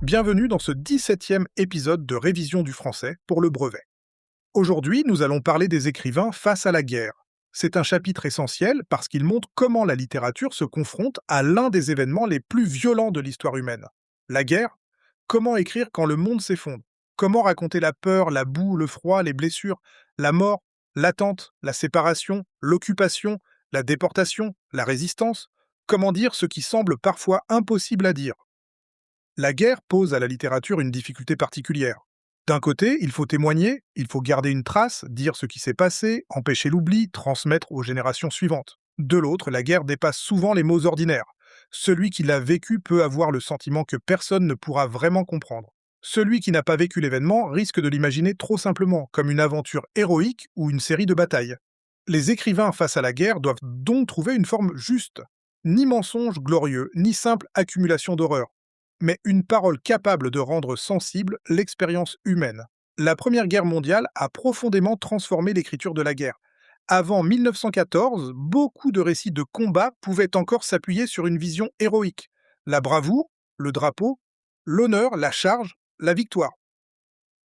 Bienvenue dans ce 17e épisode de Révision du français pour le brevet. Aujourd'hui, nous allons parler des écrivains face à la guerre. C'est un chapitre essentiel parce qu'il montre comment la littérature se confronte à l'un des événements les plus violents de l'histoire humaine. La guerre. Comment écrire quand le monde s'effondre? Comment raconter la peur, la boue, le froid, les blessures, la mort, l'attente, la séparation, l'occupation, la déportation, la résistance? Comment dire ce qui semble parfois impossible à dire? La guerre pose à la littérature une difficulté particulière. D'un côté, il faut témoigner, il faut garder une trace, dire ce qui s'est passé, empêcher l'oubli, transmettre aux générations suivantes. De l'autre, la guerre dépasse souvent les mots ordinaires. Celui qui l'a vécu peut avoir le sentiment que personne ne pourra vraiment comprendre. Celui qui n'a pas vécu l'événement risque de l'imaginer trop simplement, comme une aventure héroïque ou une série de batailles. Les écrivains face à la guerre doivent donc trouver une forme juste. Ni mensonge glorieux, ni simple accumulation d'horreur, mais une parole capable de rendre sensible l'expérience humaine. La Première Guerre mondiale a profondément transformé l'écriture de la guerre. Avant 1914, beaucoup de récits de combat pouvaient encore s'appuyer sur une vision héroïque. La bravoure, le drapeau, l'honneur, la charge, la victoire.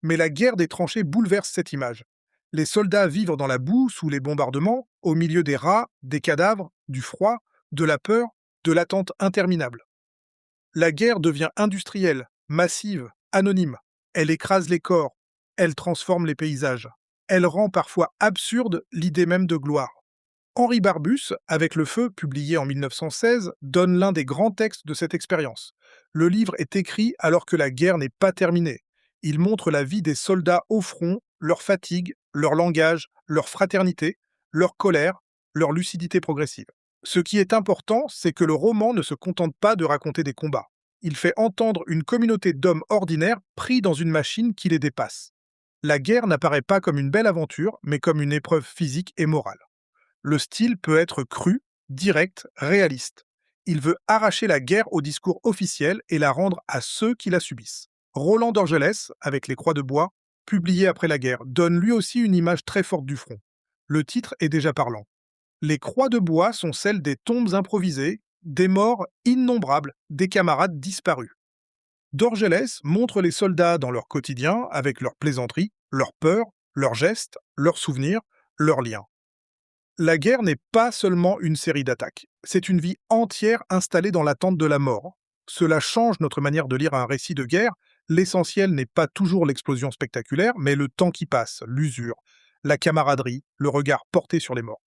Mais la guerre des tranchées bouleverse cette image. Les soldats vivent dans la boue, sous les bombardements, au milieu des rats, des cadavres, du froid, de la peur, de l'attente interminable. La guerre devient industrielle, massive, anonyme. Elle écrase les corps, elle transforme les paysages. Elle rend parfois absurde l'idée même de gloire. Henri Barbus, avec Le Feu, publié en 1916, donne l'un des grands textes de cette expérience. Le livre est écrit alors que la guerre n'est pas terminée. Il montre la vie des soldats au front, leur fatigue, leur langage, leur fraternité, leur colère, leur lucidité progressive. Ce qui est important, c'est que le roman ne se contente pas de raconter des combats. Il fait entendre une communauté d'hommes ordinaires pris dans une machine qui les dépasse. La guerre n'apparaît pas comme une belle aventure, mais comme une épreuve physique et morale. Le style peut être cru, direct, réaliste. Il veut arracher la guerre au discours officiel et la rendre à ceux qui la subissent. Roland d'Orgelès, avec Les Croix de bois, publié après la guerre, donne lui aussi une image très forte du front. Le titre est déjà parlant. Les croix de bois sont celles des tombes improvisées, des morts innombrables, des camarades disparus. Dorgelès montre les soldats dans leur quotidien avec leurs plaisanteries, leurs peurs, leurs gestes, leurs souvenirs, leurs liens. La guerre n'est pas seulement une série d'attaques, c'est une vie entière installée dans l'attente de la mort. Cela change notre manière de lire un récit de guerre. L'essentiel n'est pas toujours l'explosion spectaculaire, mais le temps qui passe, l'usure, la camaraderie, le regard porté sur les morts.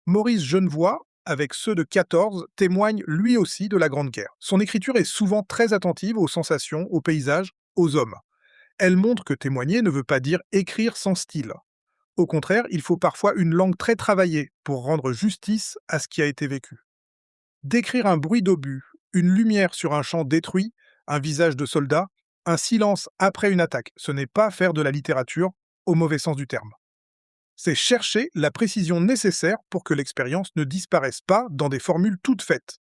Maurice Genevoix, avec ceux de 14, témoigne lui aussi de la Grande Guerre. Son écriture est souvent très attentive aux sensations, aux paysages, aux hommes. Elle montre que témoigner ne veut pas dire écrire sans style. Au contraire, il faut parfois une langue très travaillée pour rendre justice à ce qui a été vécu. Décrire un bruit d'obus, une lumière sur un champ détruit, un visage de soldat, un silence après une attaque, ce n'est pas faire de la littérature au mauvais sens du terme. C'est chercher la précision nécessaire pour que l'expérience ne disparaisse pas dans des formules toutes faites.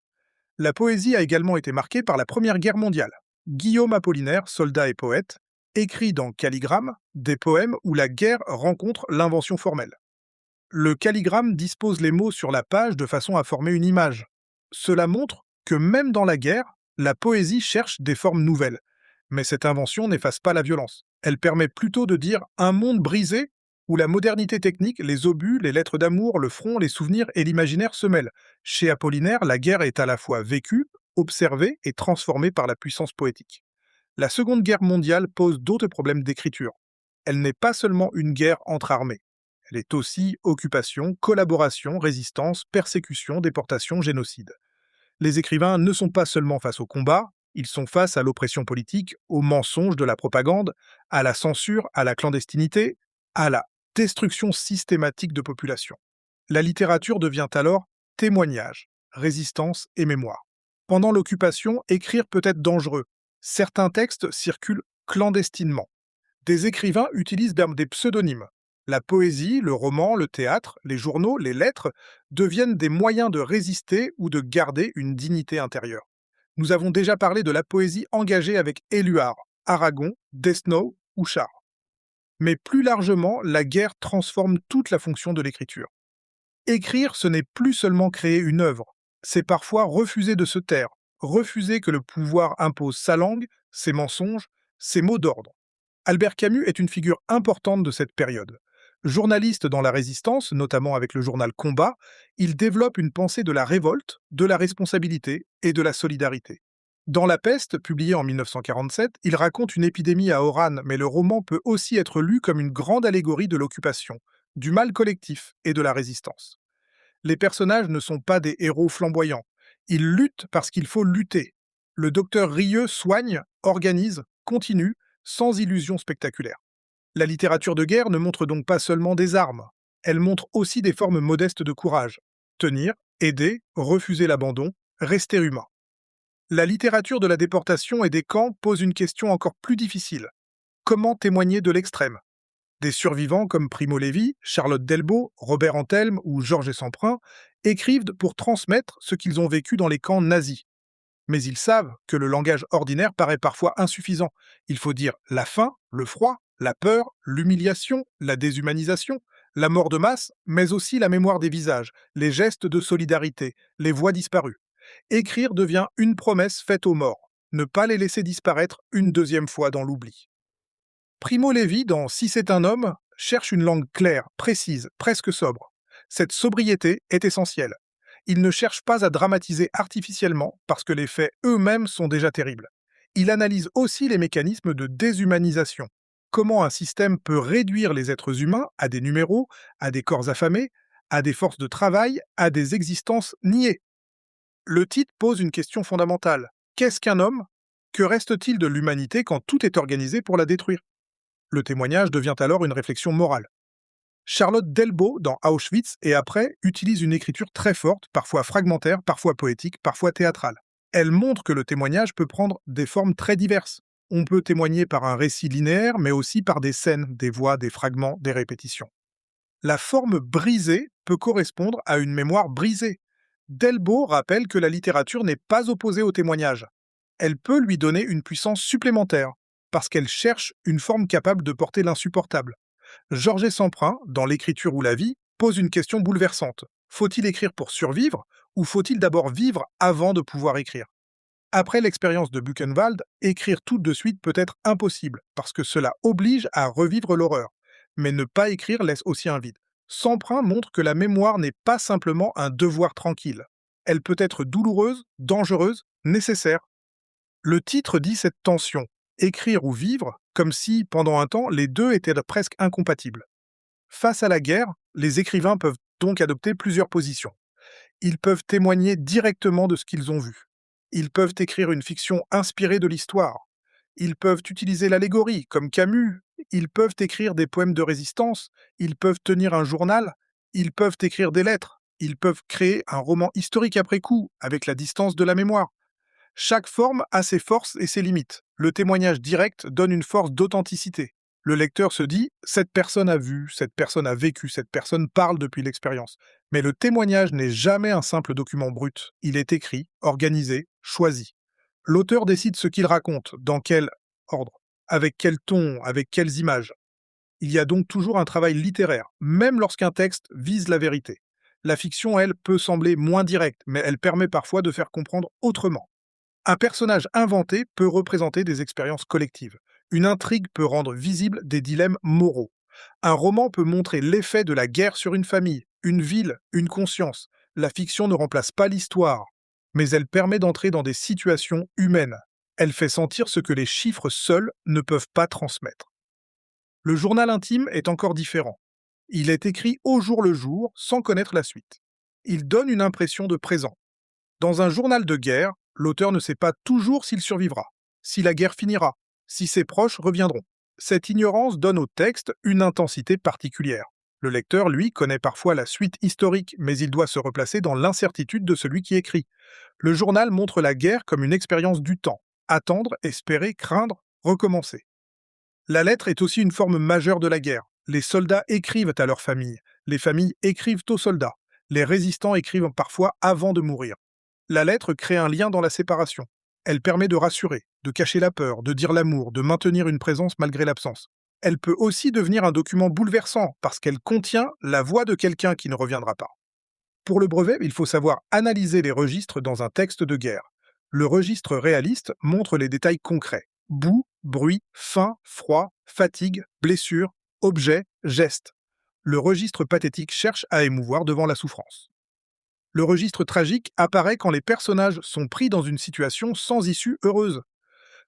La poésie a également été marquée par la Première Guerre mondiale. Guillaume Apollinaire, soldat et poète, écrit dans Calligramme des poèmes où la guerre rencontre l'invention formelle. Le calligramme dispose les mots sur la page de façon à former une image. Cela montre que même dans la guerre, la poésie cherche des formes nouvelles. Mais cette invention n'efface pas la violence. Elle permet plutôt de dire un monde brisé où la modernité technique, les obus, les lettres d'amour, le front, les souvenirs et l'imaginaire se mêlent. Chez Apollinaire, la guerre est à la fois vécue, observée et transformée par la puissance poétique. La Seconde Guerre mondiale pose d'autres problèmes d'écriture. Elle n'est pas seulement une guerre entre armées. Elle est aussi occupation, collaboration, résistance, persécution, déportation, génocide. Les écrivains ne sont pas seulement face au combat, ils sont face à l'oppression politique, aux mensonges de la propagande, à la censure, à la clandestinité, à la destruction systématique de populations. La littérature devient alors témoignage, résistance et mémoire. Pendant l'occupation, écrire peut être dangereux. Certains textes circulent clandestinement. Des écrivains utilisent des pseudonymes. La poésie, le roman, le théâtre, les journaux, les lettres deviennent des moyens de résister ou de garder une dignité intérieure. Nous avons déjà parlé de la poésie engagée avec Éluard, Aragon, Desnos ou Char. Mais plus largement, la guerre transforme toute la fonction de l'écriture. Écrire, ce n'est plus seulement créer une œuvre, c'est parfois refuser de se taire, refuser que le pouvoir impose sa langue, ses mensonges, ses mots d'ordre. Albert Camus est une figure importante de cette période. Journaliste dans la Résistance, notamment avec le journal Combat, il développe une pensée de la révolte, de la responsabilité et de la solidarité. Dans La Peste, publié en 1947, il raconte une épidémie à Oran, mais le roman peut aussi être lu comme une grande allégorie de l'occupation, du mal collectif et de la résistance. Les personnages ne sont pas des héros flamboyants. Ils luttent parce qu'il faut lutter. Le docteur Rieux soigne, organise, continue, sans illusion spectaculaire. La littérature de guerre ne montre donc pas seulement des armes, elle montre aussi des formes modestes de courage. Tenir, aider, refuser l'abandon, rester humain. La littérature de la déportation et des camps pose une question encore plus difficile. Comment témoigner de l'extrême? Des survivants comme Primo Levi, Charlotte Delbo, Robert Antelme ou Georges Semprin écrivent pour transmettre ce qu'ils ont vécu dans les camps nazis. Mais ils savent que le langage ordinaire paraît parfois insuffisant. Il faut dire la faim, le froid, la peur, l'humiliation, la déshumanisation, la mort de masse, mais aussi la mémoire des visages, les gestes de solidarité, les voix disparues. Écrire devient une promesse faite aux morts, ne pas les laisser disparaître une deuxième fois dans l'oubli. Primo Levi, dans Si c'est un homme, cherche une langue claire, précise, presque sobre. Cette sobriété est essentielle. Il ne cherche pas à dramatiser artificiellement parce que les faits eux-mêmes sont déjà terribles. Il analyse aussi les mécanismes de déshumanisation. Comment un système peut réduire les êtres humains à des numéros, à des corps affamés, à des forces de travail, à des existences niées. Le titre pose une question fondamentale. Qu'est-ce qu'un homme? Que reste-t-il de l'humanité quand tout est organisé pour la détruire? Le témoignage devient alors une réflexion morale. Charlotte Delbo, dans Auschwitz et après, utilise une écriture très forte, parfois fragmentaire, parfois poétique, parfois théâtrale. Elle montre que le témoignage peut prendre des formes très diverses. On peut témoigner par un récit linéaire, mais aussi par des scènes, des voix, des fragments, des répétitions. La forme brisée peut correspondre à une mémoire brisée. Delbo rappelle que la littérature n'est pas opposée au témoignage. Elle peut lui donner une puissance supplémentaire, parce qu'elle cherche une forme capable de porter l'insupportable. Georges Semprin, dans L'écriture ou la vie, pose une question bouleversante. Faut-il écrire pour survivre, ou faut-il d'abord vivre avant de pouvoir écrire? Après l'expérience de Buchenwald, écrire tout de suite peut être impossible, parce que cela oblige à revivre l'horreur. Mais ne pas écrire laisse aussi un vide. Semprin montre que la mémoire n'est pas simplement un devoir tranquille. Elle peut être douloureuse, dangereuse, nécessaire. Le titre dit cette tension, écrire ou vivre, comme si, pendant un temps, les deux étaient presque incompatibles. Face à la guerre, les écrivains peuvent donc adopter plusieurs positions. Ils peuvent témoigner directement de ce qu'ils ont vu. Ils peuvent écrire une fiction inspirée de l'histoire. Ils peuvent utiliser l'allégorie, comme Camus. Ils peuvent écrire des poèmes de résistance. Ils peuvent tenir un journal. Ils peuvent écrire des lettres. Ils peuvent créer un roman historique après coup, avec la distance de la mémoire. Chaque forme a ses forces et ses limites. Le témoignage direct donne une force d'authenticité. Le lecteur se dit « cette personne a vu, cette personne a vécu, cette personne parle depuis l'expérience ». Mais le témoignage n'est jamais un simple document brut. Il est écrit, organisé, choisi. L'auteur décide ce qu'il raconte, dans quel ordre, avec quel ton, avec quelles images. Il y a donc toujours un travail littéraire, même lorsqu'un texte vise la vérité. La fiction, elle, peut sembler moins directe, mais elle permet parfois de faire comprendre autrement. Un personnage inventé peut représenter des expériences collectives. Une intrigue peut rendre visibles des dilemmes moraux. Un roman peut montrer l'effet de la guerre sur une famille, une ville, une conscience. La fiction ne remplace pas l'histoire, mais elle permet d'entrer dans des situations humaines. Elle fait sentir ce que les chiffres seuls ne peuvent pas transmettre. Le journal intime est encore différent. Il est écrit au jour le jour, sans connaître la suite. Il donne une impression de présent. Dans un journal de guerre, l'auteur ne sait pas toujours s'il survivra, si la guerre finira, si ses proches reviendront. Cette ignorance donne au texte une intensité particulière. Le lecteur, lui, connaît parfois la suite historique, mais il doit se replacer dans l'incertitude de celui qui écrit. Le journal montre la guerre comme une expérience du temps. Attendre, espérer, craindre, recommencer. La lettre est aussi une forme majeure de la guerre. Les soldats écrivent à leurs familles, les familles écrivent aux soldats, les résistants écrivent parfois avant de mourir. La lettre crée un lien dans la séparation. Elle permet de rassurer, de cacher la peur, de dire l'amour, de maintenir une présence malgré l'absence. Elle peut aussi devenir un document bouleversant parce qu'elle contient la voix de quelqu'un qui ne reviendra pas. Pour le brevet, il faut savoir analyser les registres dans un texte de guerre. Le registre réaliste montre les détails concrets. boue, bruit, faim, froid, fatigue, blessure, objet, geste. Le registre pathétique cherche à émouvoir devant la souffrance. Le registre tragique apparaît quand les personnages sont pris dans une situation sans issue heureuse.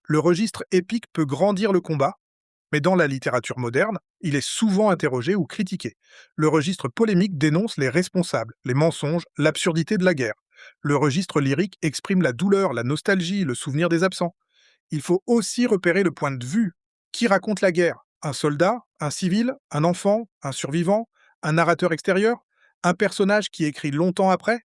Le registre épique peut grandir le combat, mais dans la littérature moderne, il est souvent interrogé ou critiqué. Le registre polémique dénonce les responsables, les mensonges, l'absurdité de la guerre. Le registre lyrique exprime la douleur, la nostalgie, le souvenir des absents. Il faut aussi repérer le point de vue. Qui raconte la guerre? Un soldat? Un civil? Un enfant? Un survivant? Un narrateur extérieur? Un personnage qui écrit longtemps après?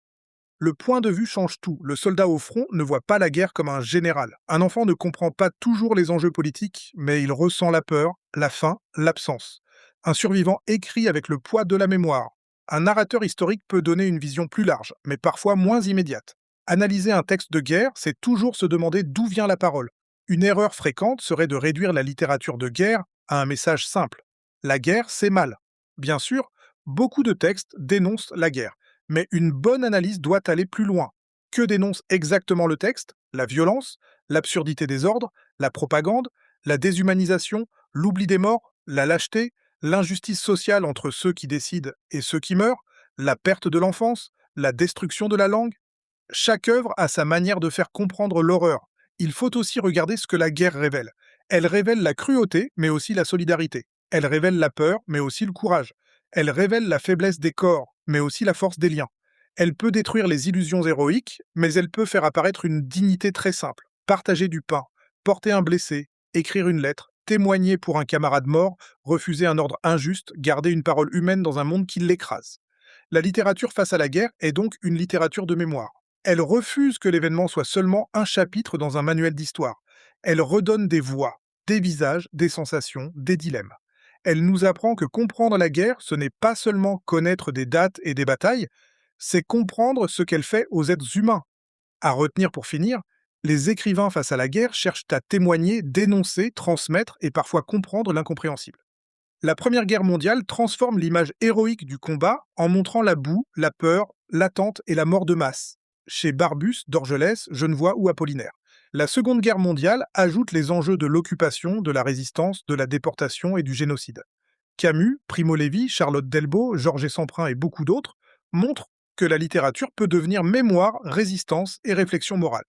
Le point de vue change tout. Le soldat au front ne voit pas la guerre comme un général. Un enfant ne comprend pas toujours les enjeux politiques, mais il ressent la peur, la faim, l'absence. Un survivant écrit avec le poids de la mémoire. Un narrateur historique peut donner une vision plus large, mais parfois moins immédiate. Analyser un texte de guerre, c'est toujours se demander d'où vient la parole. Une erreur fréquente serait de réduire la littérature de guerre à un message simple. La guerre, c'est mal. Bien sûr, beaucoup de textes dénoncent la guerre. Mais une bonne analyse doit aller plus loin. Que dénonce exactement le texte? La violence, l'absurdité des ordres, la propagande, la déshumanisation, l'oubli des morts, la lâcheté, l'injustice sociale entre ceux qui décident et ceux qui meurent, la perte de l'enfance, la destruction de la langue? Chaque œuvre a sa manière de faire comprendre l'horreur. Il faut aussi regarder ce que la guerre révèle. Elle révèle la cruauté, mais aussi la solidarité. Elle révèle la peur, mais aussi le courage. Elle révèle la faiblesse des corps, mais aussi la force des liens. Elle peut détruire les illusions héroïques, mais elle peut faire apparaître une dignité très simple. Partager du pain, porter un blessé, écrire une lettre, témoigner pour un camarade mort, refuser un ordre injuste, garder une parole humaine dans un monde qui l'écrase. La littérature face à la guerre est donc une littérature de mémoire. Elle refuse que l'événement soit seulement un chapitre dans un manuel d'histoire. Elle redonne des voix, des visages, des sensations, des dilemmes. Elle nous apprend que comprendre la guerre, ce n'est pas seulement connaître des dates et des batailles, c'est comprendre ce qu'elle fait aux êtres humains. À retenir pour finir, les écrivains face à la guerre cherchent à témoigner, dénoncer, transmettre et parfois comprendre l'incompréhensible. La Première Guerre mondiale transforme l'image héroïque du combat en montrant la boue, la peur, l'attente et la mort de masse, chez Barbus, Dorgelès, Genevoix ou Apollinaire. La Seconde Guerre mondiale ajoute les enjeux de l'occupation, de la résistance, de la déportation et du génocide. Camus, Primo Levi, Charlotte Delbo, Georges Semprin et beaucoup d'autres montrent que la littérature peut devenir mémoire, résistance et réflexion morale.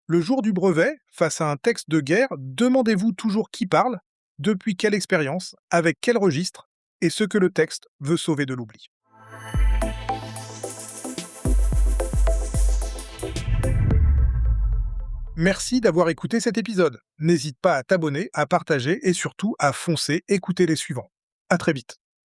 Le jour du brevet, face à un texte de guerre, demandez-vous toujours qui parle, depuis quelle expérience, avec quel registre, et ce que le texte veut sauver de l'oubli. Merci d'avoir écouté cet épisode. N'hésite pas à t'abonner, à partager et surtout à foncer écouter les suivants. À très vite.